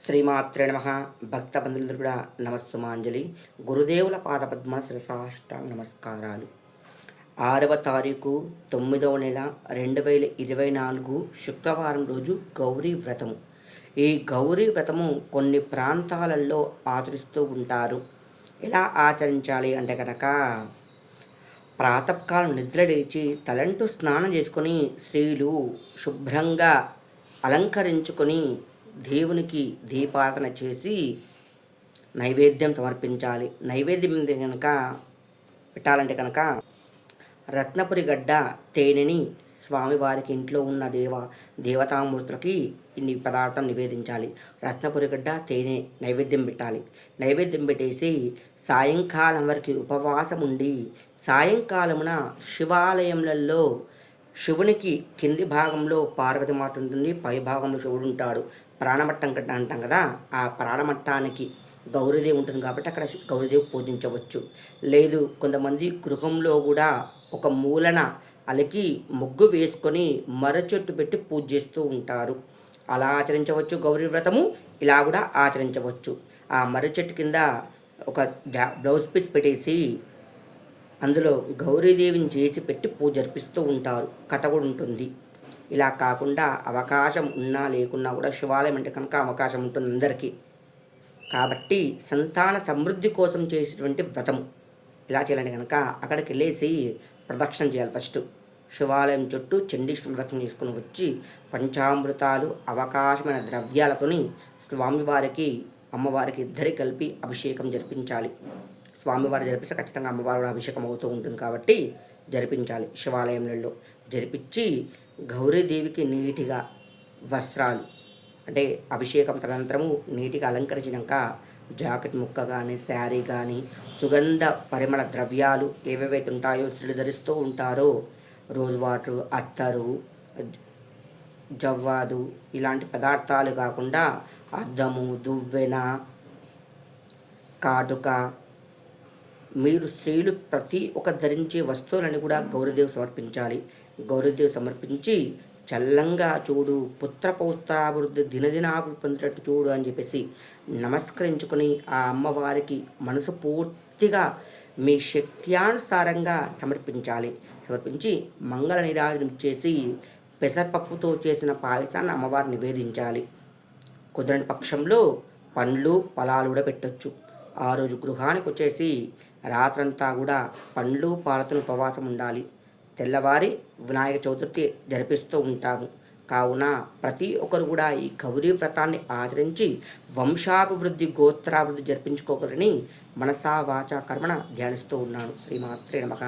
శ్రీమాత్రే నమః. భక్త బంధువులందరూ కూడా నమస్సుమాంజలి. గురుదేవుల పాదపద్మ శిరసాష్టాంగ నమస్కారాలు. 6వ తారీఖు 9వ నెల 2024 శుక్రవారం రోజు గౌరీ వ్రతము. ఈ గౌరీ వ్రతము కొన్ని ప్రాంతాలలో ఆచరిస్తూ ఉంటారు. ఎలా ఆచరించాలి అంటే కనుక, ప్రాతకాలం నిద్ర లేచి తలంటూ స్నానం చేసుకొని స్త్రీలు శుభ్రంగా అలంకరించుకొని దేవునికి దీపారాధన చేసి నైవేద్యం సమర్పించాలి. నైవేద్యం కనుక పెట్టాలంటే కనుక రత్నపురి గడ్డ తేనెని స్వామివారికి ఇంట్లో ఉన్న దేవతామూర్తులకి ఇన్ని పదార్థం నివేదించాలి. రత్నపురి గడ్డ తేనె నైవేద్యం పెట్టాలి. నైవేద్యం పెట్టేసి సాయంకాలం వరకు ఉపవాసం ఉండి సాయంకాలమున శివాలయములలో శివునికి కింది భాగంలో పార్వతీమాత ఉంటుంది, పై భాగంలో శివుడు ఉంటాడు. ప్రాణమట్టం కట్ట అంటాం కదా, ఆ ప్రాణమట్టానికి గౌరీదేవి ఉంటుంది కాబట్టి అక్కడ గౌరీదేవి పూజించవచ్చు. లేదు, కొంతమంది గృహంలో కూడా ఒక మూలన అలికి ముగ్గు వేసుకొని మర్రి పెట్టి పూజ చేస్తూ ఉంటారు. అలా ఆచరించవచ్చు గౌరీ వ్రతము. ఇలా కూడా ఆచరించవచ్చు. ఆ మర్రి చెట్టు కింద ఒక బ్లౌజ్ పీస్ పెట్టేసి అందులో గౌరీదేవిని చేసి పెట్టి పూజ జరిపిస్తూ ఉంటారు. కథ కూడా ఉంటుంది. ఇలా కాకుండా అవకాశం ఉన్నా లేకున్నా కూడా శివాలయం అంటే కనుక అవకాశం ఉంటుంది అందరికీ. కాబట్టి సంతాన సమృద్ధి కోసం చేసేటువంటి వ్రతము. ఇలా చేయాలంటే కనుక అక్కడికి వెళ్ళేసి ప్రదక్షిణ చేయాలి. ఫస్ట్ శివాలయం చుట్టూ చండీశ్వర ప్రదక్షిణ చేసుకుని వచ్చి పంచామృతాలు అవకాశమైన ద్రవ్యాలతోని స్వామివారికి అమ్మవారికి ఇద్దరి కలిపి అభిషేకం జరిపించాలి. స్వామివారు జరిపిస్తే ఖచ్చితంగా అమ్మవారు అభిషేకం అవుతూ ఉంటుంది కాబట్టి జరిపించాలి. శివాలయంలో జరిపించి గౌరీదేవికి నీటిగా వస్త్రాలు అంటే అభిషేకం తదనంతరము నీటిగా అలంకరించినాక జాకెట్ ముక్క కానీ శారీ కానీ సుగంధ పరిమళ ద్రవ్యాలు ఏవేవైతే ఉంటాయో స్త్రీలు ధరిస్తూ ఉంటారో రోజ్ వాటర్, అత్తరు, జవ్వాదు ఇలాంటి పదార్థాలు కాకుండా అద్దము, దువ్వెన, కాటుక, మీరు స్త్రీలు ప్రతి ఒక్క ధరించే వస్తువులని కూడా గౌరీదేవి సమర్పించాలి. గౌరీదేవి సమర్పించి చల్లంగా చూడు, పుత్ర పౌత్రాభివృద్ధి దినదినాభివృద్ధి పొందేటట్టు చూడు అని చెప్పేసి నమస్కరించుకొని ఆ అమ్మవారికి మనసు పూర్తిగా మీ శక్త్యానుసారంగా సమర్పించాలి. సమర్పించి మంగళ నీరాజనం చేసి పెసరపప్పుతో చేసిన పాయసాన్ని అమ్మవారిని నివేదించాలి. కుదరని పక్షంలో పండ్లు ఫలాలు కూడా పెట్టచ్చు. ఆ రోజు గృహానికి వచ్చేసి రాత్రంతా కూడా పండ్లు పాలతో ఉపవాసం ఉండాలి. తెల్లవారి వినాయక చతుర్థి జరిపిస్తూ ఉంటాము. కావున ప్రతి ఒక్కరు కూడా ఈ గౌరీ వ్రతాన్ని ఆచరించి వంశాభివృద్ధి, గోత్రాభివృద్ధి జరిపించుకోగలని మనసా వాచా కర్మణ ధ్యానిస్తూ ఉన్నాను. శ్రీమాత్రే నమః.